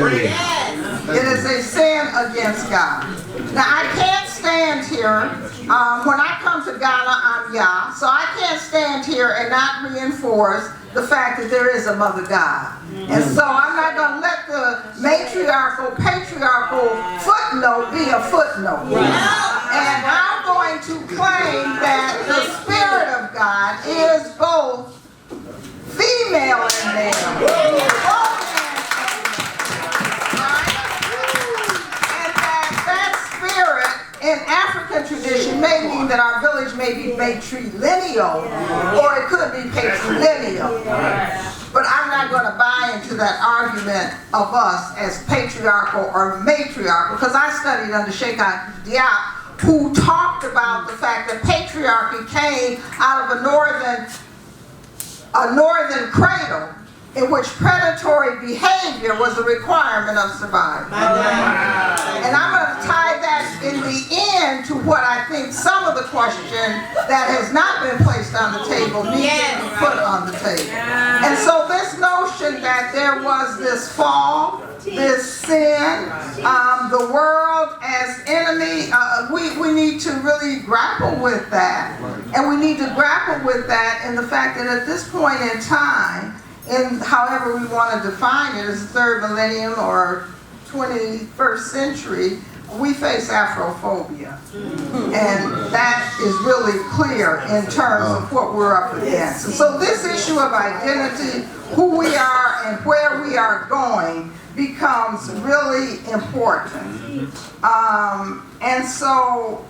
It is a sin against God. Now, I can't stand here. When I come to Ghana, I'm Yah. So I can't stand here and not reinforce the fact that there is a Mother God. And so I'm not going to let the matriarchal, patriarchal footnote be a footnote. And I'm going to claim that the Spirit of God is both female and male. In African tradition may mean that our village may be matrilineal, or it could be patrilineal. But I'm not going to buy into that argument of us as patriarchal or matriarchal, because I studied under Sheikh Diop, who talked about the fact that patriarchy came out of a northern cradle in which predatory behavior was a requirement of survival. And I'm going to tie that in the end to what I think some of the question that has not been placed on the table needs to be put on the table. And so this notion that there was this fall, this sin, the world as enemy, we need to really grapple with that. And we need to grapple with that in the fact that at this point in time, in however we want to define it, as the third millennium or 21st century, we face Afrophobia. And that is really clear in terms of what we're up against. And so this issue of identity, who we are and where we are going, becomes really important. And so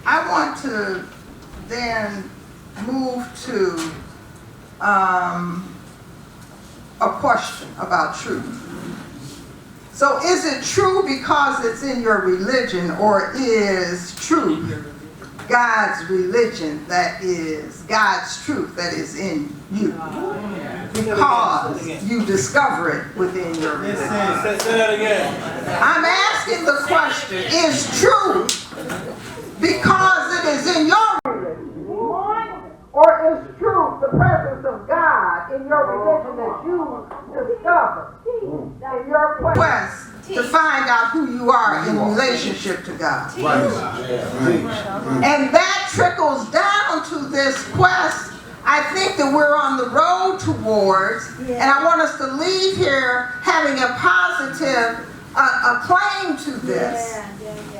I want to then move to a question about truth. So is it true because it's in your religion, or is truth God's religion, that is God's truth that is in you? Because you discover it within your religion. Say that again. I'm asking the question, is truth because it is in your religion? Or is truth the presence of God in your religion that you discover in your quest to find out who you are in relationship to God? And that trickles down to this quest. I think that we're on the road towards, and I want us to leave here having a positive claim to this.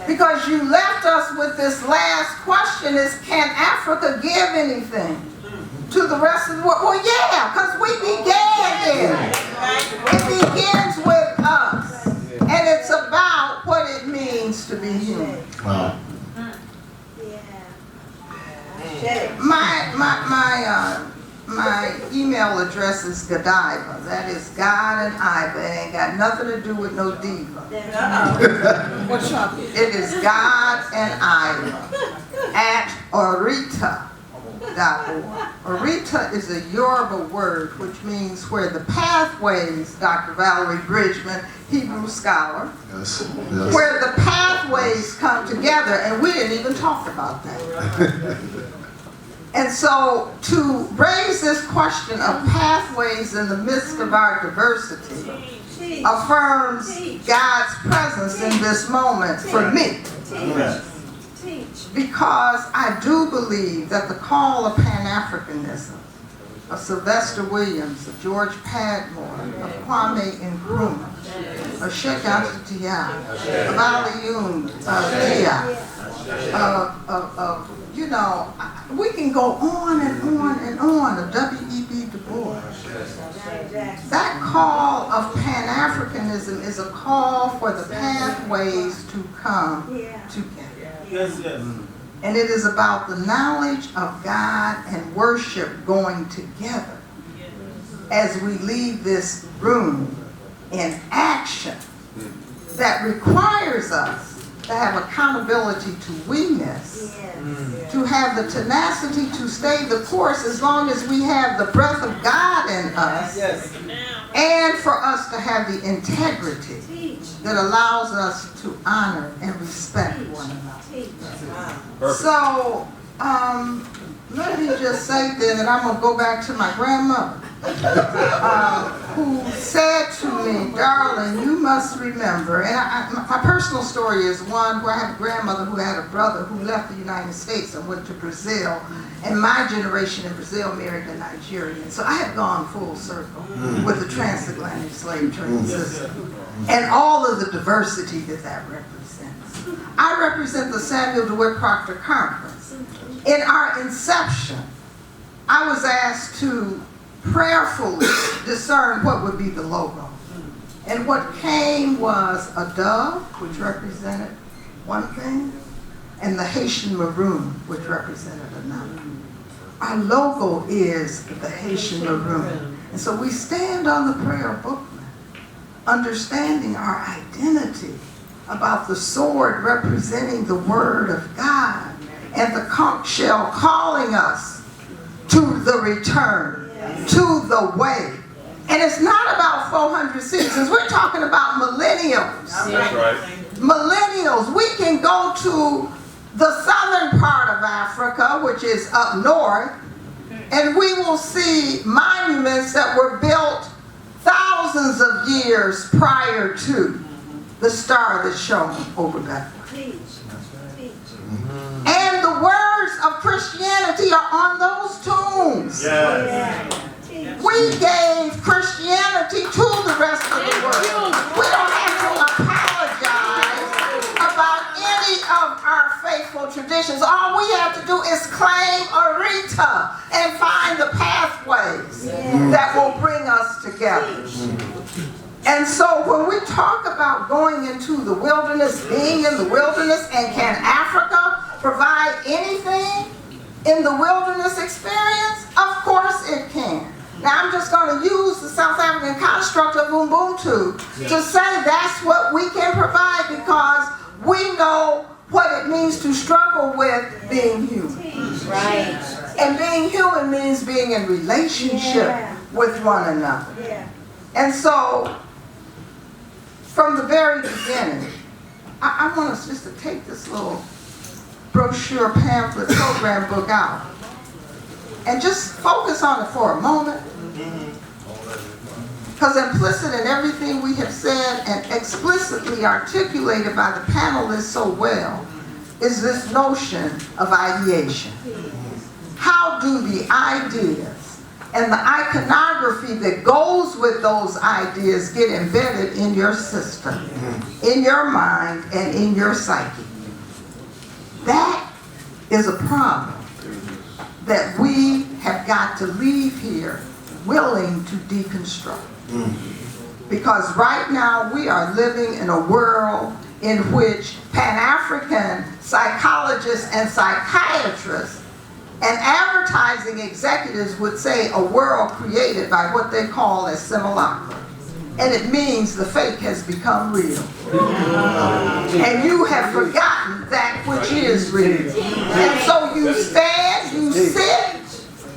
Because you left us with this last question is, can Africa give anything to the rest of the world? Well, yeah, because we began there. It begins with us. And it's about what it means to be human. Wow. My email address is Godiva. That is God and Iva. It ain't got nothing to do with no diva. It is God and Iva at orita.org. Orita is a Yoruba word which means where the pathways, Dr. Valerie Bridgman, Hebrew scholar, where the pathways come together, and we didn't even talk about that. And so to raise this question of pathways in the midst of our diversity affirms God's presence in this moment for me. Because I do believe that the call of Pan-Africanism, of Sylvester Williams, of George Padmore, of Kwame Nkrumah, of Sheikh Anta Diop, of Ali Diop, you know, we can go on and on and on, of W.E.B. Du Bois. That call of Pan-Africanism is a call for the pathways to come together. Yes, yes. And it is about the knowledge of God and worship going together as we leave this room in action that requires us to have accountability to we-ness, to have the tenacity to stay the course as long as we have the breath of God in us, and for us to have the integrity that allows us to honor and respect one another. So, let me just say then that I'm going to go back to my grandmother, who said to me, darling, you must remember, and my personal story is one where I have a grandmother who had a brother who left the United States and went to Brazil, and my generation in Brazil married a Nigerian. So I have gone full circle with the transatlantic slave trade system and all of the diversity that that represents. I represent the Samuel DeWitt Proctor Conference. In our inception, I was asked to prayerfully discern what would be the logo. And what came was a dove, which represented one thing, and the Haitian maroon, which represented another. Our logo is the Haitian maroon. And so we stand on the prayer booklet, understanding our identity about the sword representing the Word of God, and the conch shell calling us to the return, to the way. And it's not about 400 seasons. We're talking about millennials. That's right. Millennials. We can go to the southern part of Africa, which is up north, and we will see monuments that were built thousands of years prior to the star that's shown over Bethlehem. And the words of Christianity are on those tombs. Yes. We gave Christianity to the rest of the world. We don't have to apologize about any of our faithful traditions. All we have to do is claim Arita and find the pathways that will bring us together. And so when we talk about going into the wilderness, being in the wilderness, and can Africa provide anything in the wilderness experience? Of course it can. Now I'm just going to use the South African construct of Ubuntu to say that's what we can provide, because we know what it means to struggle with being human. Right. And being human means being in relationship with one another. And so, from the very beginning, I want us just to take this little brochure, pamphlet, program book out and just focus on it for a moment. Because implicit in everything we have said and explicitly articulated by the panelists so well is this notion of ideation. How do the ideas and the iconography that goes with those ideas get embedded in your system, in your mind, and in your psyche? That is a problem that we have got to leave here willing to deconstruct. Because right now we are living in a world in which Pan-African psychologists and psychiatrists and advertising executives would say a world created by what they call a simulacrum. And it means the fake has become real. And you have forgotten that which is real. And so you stand, you sit,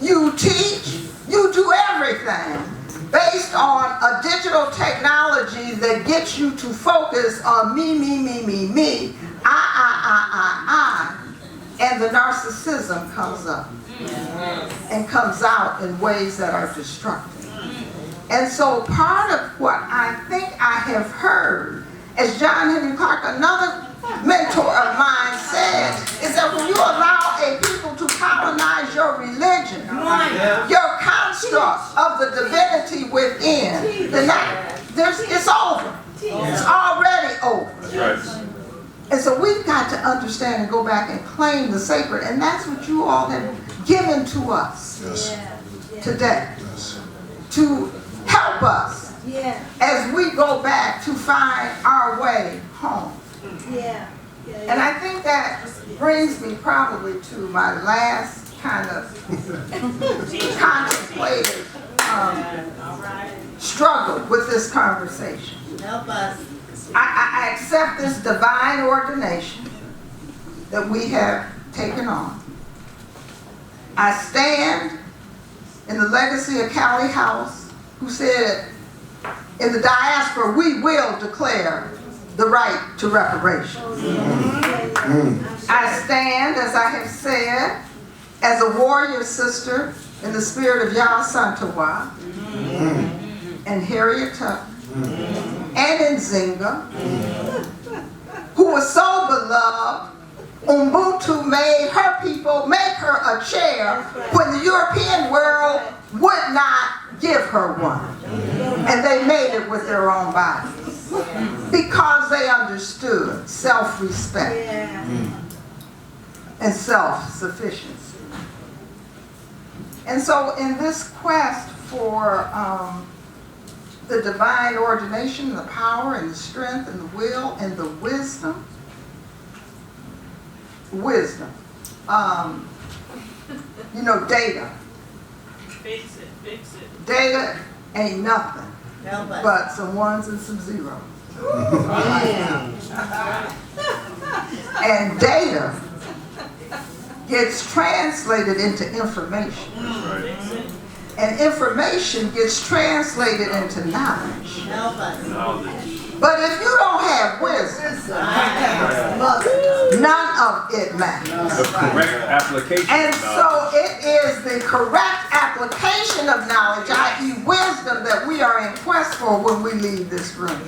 you teach, you do everything based on a digital technology that gets you to focus on me, I. And the narcissism comes up and comes out in ways that are destructive. And so part of what I think I have heard, as John Henry Clark, another mentor of mine, said, is that when you allow a people to colonize your religion, your construct of the divinity within, then it's over. It's already over. And so we've got to understand and go back and claim the sacred, and that's what you all have given to us today, to help us as we go back to find our way home. And I think that brings me probably to my last kind of contemplative struggle with this conversation. Help us. I accept this divine ordination that we have taken on. I stand in the legacy of Callie House, who said, in the diaspora, we will declare the right to reparations. I stand, as I have said, as a warrior sister in the spirit of Yah Santawa, and Harriet Tubman, and Nzinga, who was so beloved, Ubuntu made her people make her a chair when the European world would not give her one. And they made it with their own bodies because they understood self-respect and self-sufficiency. And so in this quest for the divine ordination, the power and the strength and the will and the wisdom, you know, data. Fix it. Data ain't nothing but some ones and some zeros. And data gets translated into information. And information gets translated into knowledge. But if you don't have wisdom, none of it matters. The correct application And of knowledge. so it is the correct application of knowledge, i.e. wisdom, that we are in quest for when we leave this room.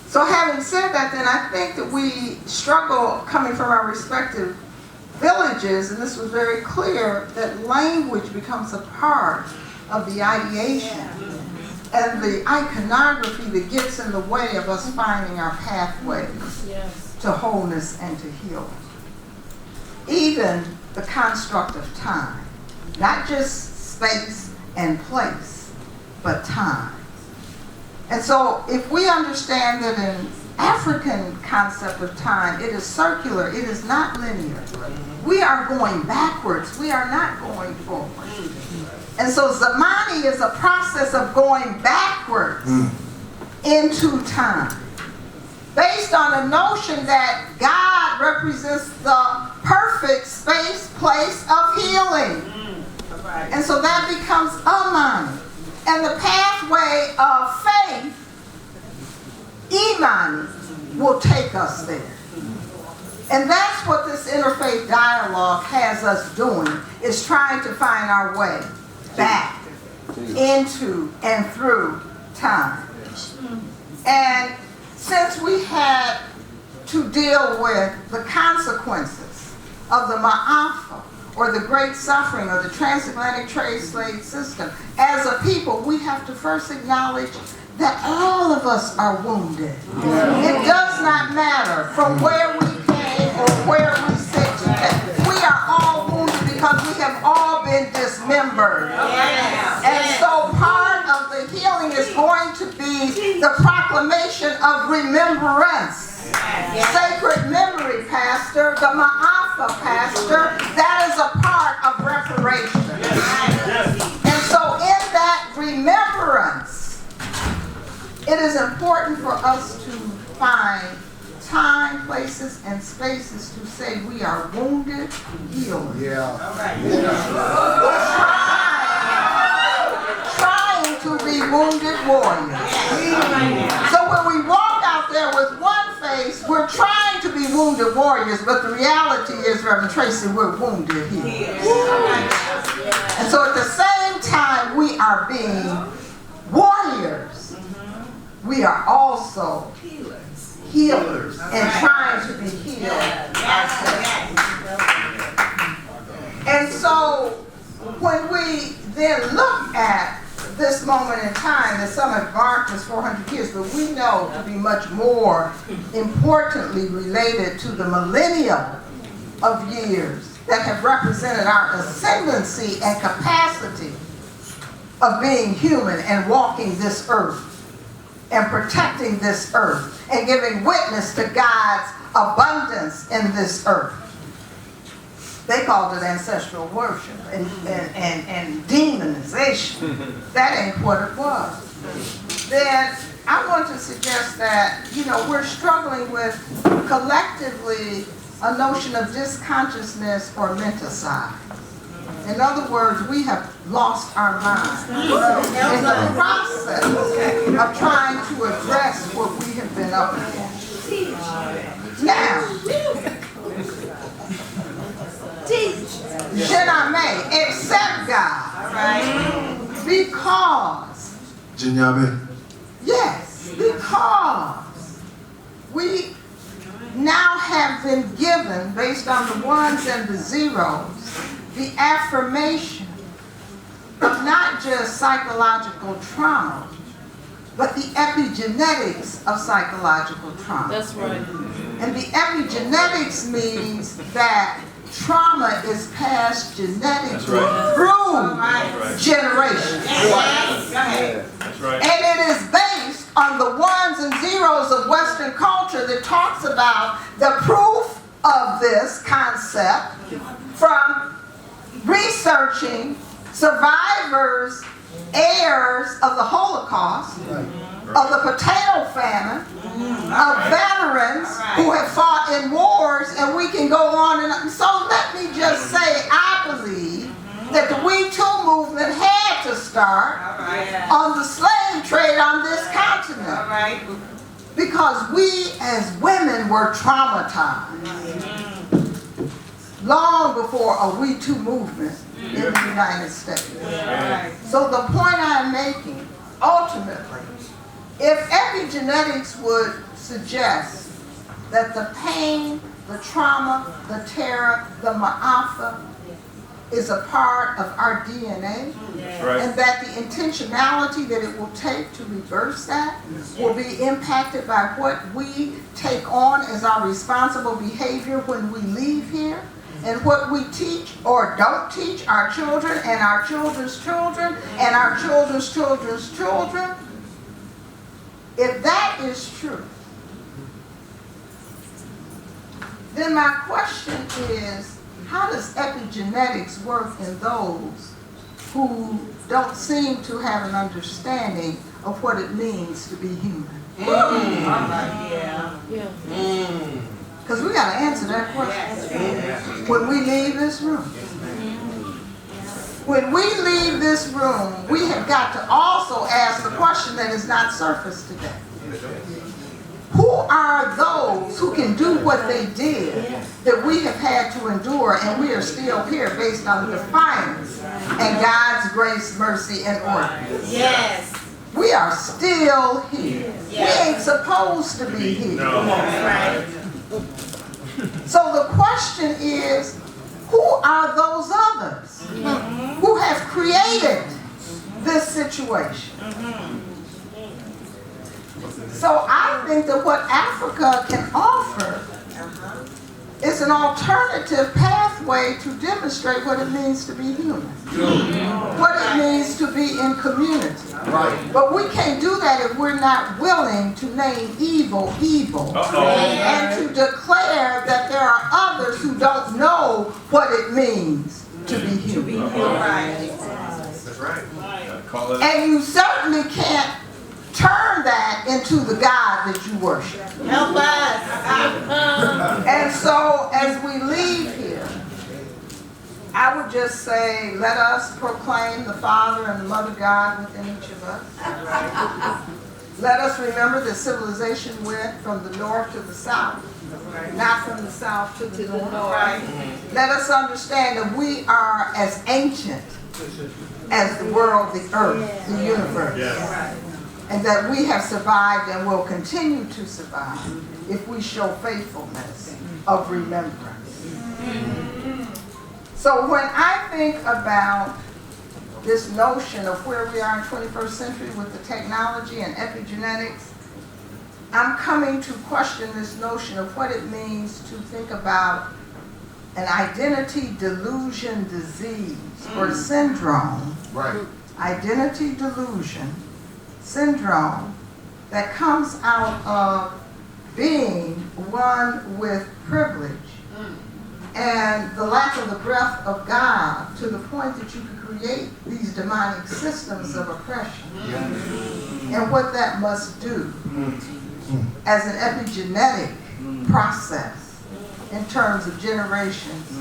So having said that, then I think that we struggle coming from our respective villages, and this was very clear, that language becomes a part of the ideation and the iconography that gets in the way of us finding our pathways to wholeness and to healing. Even the construct of time, not just space and place, but time. And so if we understand that in African concept of time, it is circular, it is not linear. We are going backwards, we are not going forward. And so Zamani is a process of going backwards into time, based on a notion that God represents the perfect space, place of healing. And so that becomes Amani. And the pathway of faith, Imani, will take us there. And that's what this interfaith dialogue has us doing, is trying to find our way back into and through time. And since we had to deal with the consequences of the Ma'afa, or the great suffering of the transatlantic trade slave system, as a people, we have to first acknowledge that all of us are wounded. It does not matter from where we came or where we sit today. We are all wounded because we have all been dismembered. And so part of the healing is going to be the proclamation of remembrance. Sacred memory, Pastor, the Ma'afa, Pastor, that is a part of reparation. And so in that remembrance, it is important for us to find time, places, and spaces to say we are wounded healers. Trying to be wounded warriors. So when we walk out there with one face, we're trying to be wounded warriors, but the reality is, Reverend Tracy, we're wounded healers. And so at the same time we are being warriors, we are also healers and trying to be healed ourselves. And so when we then look at this moment in time that some have marked as 400 years, but we know to be much more importantly related to the millennia of years that have represented our ascendancy and capacity of being human and walking this earth and protecting this earth and giving witness to God's abundance in this earth. They called it ancestral worship and demonization. That ain't what it was. Then I want to suggest that, we're struggling with collectively a notion of disconsciousness or menticide. In other words, we have lost our mind in the process of trying to address what we have been up against. Now, Because, yes, because we now have been given, based on the ones and the zeros, the affirmation of not just psychological trauma, but the epigenetics of psychological trauma. That's right. And the epigenetics means that trauma is passed genetically through generations. That's right. And it is based on the ones and zeros of Western culture that talks about the proof of this concept from researching survivors, heirs of the Holocaust, of the potato famine, of veterans who have fought in wars, and we can go on and on. So let me just say, I believe that the We Too movement had to start on the slave trade on this continent. Because we as women were traumatized long before a We Too movement in the United States. So the point I'm making, ultimately, if epigenetics would suggest that the pain, the trauma, the terror, the ma'afa is a part of our DNA, and that the intentionality that it will take to reverse that will be impacted by what we take on as our responsible behavior when we leave here, and what we teach or don't teach our children and our children's children and our children's children's children. If that is true, then my question is, how does epigenetics work in those who don't seem to have an understanding of what it means to be human? Because we got to answer that question when we leave this room. When we leave this room, we have got to also ask the question that is not surfaced today. Who are those who can do what they did that we have had to endure, and we are still here based on defiance and God's grace, mercy, and order? Yes. We are still here. We ain't supposed to be here. So the question is, who are those others who have created this situation? So I think that what Africa can offer is an alternative pathway to demonstrate what it means to be human, what it means to be in community. But we can't do that if we're not willing to name evil evil, and to declare that there are others who don't know what it means to be human. That's right. And you certainly can't turn that into the God that you worship. Help us. And so as we leave here, I would just say, let us proclaim the Father and the Mother God within each of us. Let us remember that civilization went from the north to the south, not from the south to the north. Let us understand that we are as ancient as the world, the earth, the universe. And that we have survived and will continue to survive if we show faithfulness of remembrance. So when I think about this notion of where we are in 21st century with the technology and epigenetics, I'm coming to question this notion of what it means to think about an identity delusion disease or syndrome. Identity delusion syndrome that comes out of being one with privilege and the lack of the breath of God to the point that you can create these demonic systems of oppression, and what that must do as an epigenetic process in terms of generations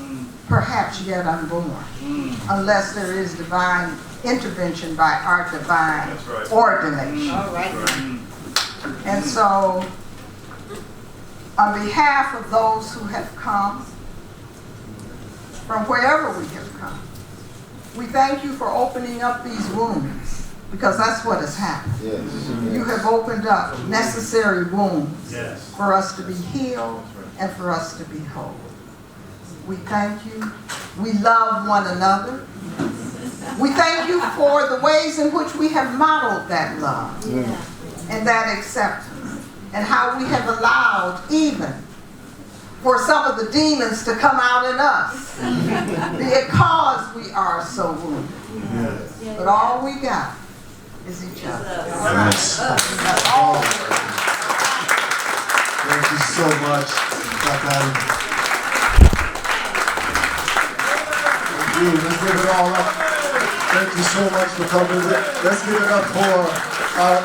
perhaps yet unborn, unless there is divine intervention by our divine ordination. And so, on behalf of those who have come, from wherever we have come, we thank you for opening up these wounds because that's what has happened. Yes. You have opened up necessary wounds Yes. for us to be healed and for us to be whole. We thank you. We love one another. We thank you for the ways in which we have modeled that love and that acceptance, and how we have allowed even for some of the demons to come out in us because we are so wounded. But all we got is each other. Yes. That's all. Thank you so much, Dr. Adam. Thank you. Let's give it all up. Thank you so much for coming. Let's give it up for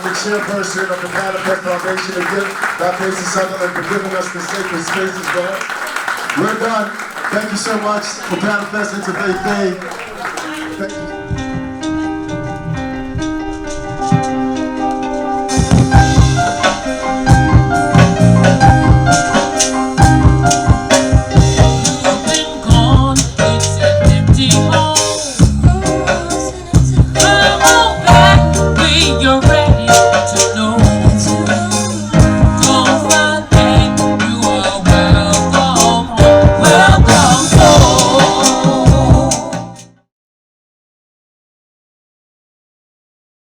the chairperson of the Panafest Foundation again, Dr. A.C. Sutherland, for giving us the sacred spaces, man. We're done. Thank you so much for Panafest Interfaith Day. Thank you.